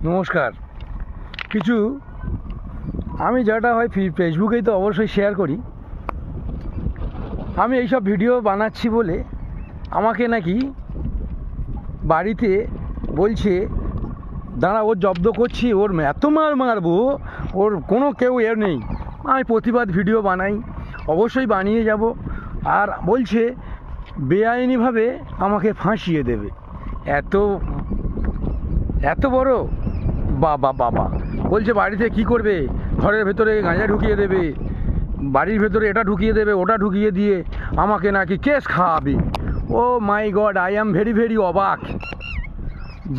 নমস্কার। কিছু আমি যেটা হয় ফেসবুকেই তো অবশ্যই শেয়ার করি। আমি এইসব ভিডিও বানাচ্ছি বলে আমাকে নাকি বাড়িতে বলছে, দাঁড়া ওর জব্দ করছি, ওর এত মারবো, ওর কোনো কেউ নেই। আমি প্রতিবাদ ভিডিও বানাই, অবশ্যই বানিয়ে যাব। আর বলছে বেআইনিভাবে আমাকে ফাঁসিয়ে দেবে। এত বড় বাবা বলছে বাড়িতে কি করবে, ঘরের ভেতরে গাঁজা ঢুকিয়ে দেবে, বাড়ির ভেতরে এটা ঢুকিয়ে দেবে, ওটা ঢুকিয়ে দিয়ে আমাকে নাকি কেস খাওয়াবে। ও মাই গড, আই অ্যাম ভেরি অবাক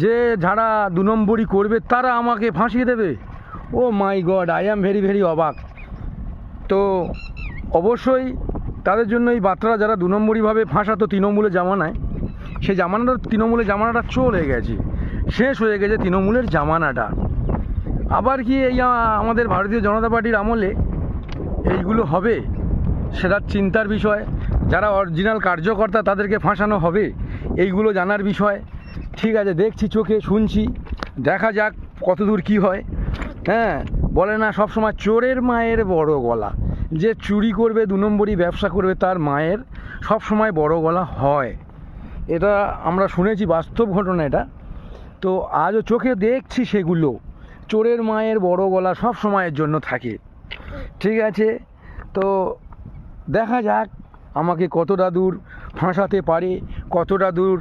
যে যারা 2 নম্বরই করবে তারা আমাকে ফাঁসিয়ে দেবে। ও মাই গড, আই অ্যাম ভেরি অবাক। তো অবশ্যই তাদের জন্য এই বার্তাটা, যারা 2 নম্বরইভাবে ফাঁসাতো তৃণমূলের জামানায়, সেই তৃণমূলের জামানাটা চলে গেছে, শেষ হয়ে গেছে তৃণমূলের জামানাটা। আবার কি এই আমাদের ভারতীয় জনতা পার্টির আমলে এইগুলো হবে, সেটা চিন্তার বিষয়। যারা অরিজিনাল কার্যকর্তা তাদেরকে ফাঁসানো হবে, এইগুলো জানার বিষয়। ঠিক আছে, দেখছি, চোখে শুনছি, দেখা যাক কতদূর কি হয়। হ্যাঁ, বলে না সবসময় চোরের মায়ের বড় গলা। যে চুরি করবে, 2 নম্বরই ব্যবসা করবে, তার মায়ের সবসময় বড় গলা হয়। এটা আমরা শুনেছি, বাস্তব ঘটনা এটা। তো আজও চোখে দেখছি সেগুলো। চোরের মায়ের বড় গলা সব সময়ের জন্য থাকে। ঠিক আছে, তো দেখা যাক আমাকে কতটা দূর ফাঁসাতে পারে, কতটা দূর।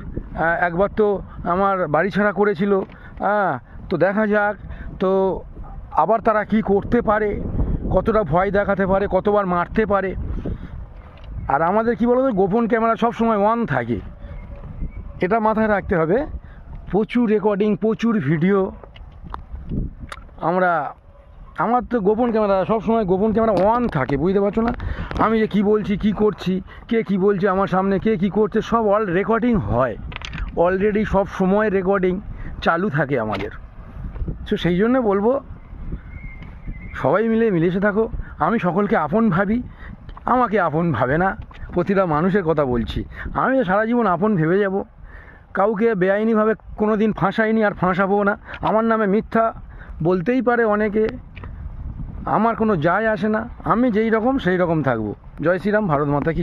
একবার তো আমার বাড়ি ছাড়া করেছিল। তো দেখা যাক তো আবার তারা কি করতে পারে, কতটা ভয় দেখাতে পারে, কতবার মারতে পারে। আর আমাদের কি বলতো, গোপন ক্যামেরা সব সময় অন থাকে, এটা মাথায় রাখতে হবে। প্রচুর রেকর্ডিং, প্রচুর ভিডিও। আমার তো গোপন ক্যামেরা সবসময় অন থাকে, বুঝতে পারছো না? আমি যে কী বলছি, কী করছি, কে কী বলছে আমার সামনে, কে কী করছে, সব রেকর্ডিং হয় অলরেডি। সব সময় রেকর্ডিং চালু থাকে আমাদের। তো সেই জন্য বলবো, সবাই মিলেমিশে থাকো। আমি সকলকে আপন ভাবি, আমাকে আপন ভাবে না। প্রতিটা মানুষের কথা বলছি, আমি সারা জীবন আপন ভেবে যাব। কাউকে বেআইনিভাবে কোনো দিন ফাঁসাইনি, আর ফাঁসাবো না। আমার নামে মিথ্যা বলতেই পারে অনেকে, আমার কোনো যায় আসে না। আমি যেই রকম সেই রকম থাকবো। জয় শ্রীরাম, ভারত মাতা কি।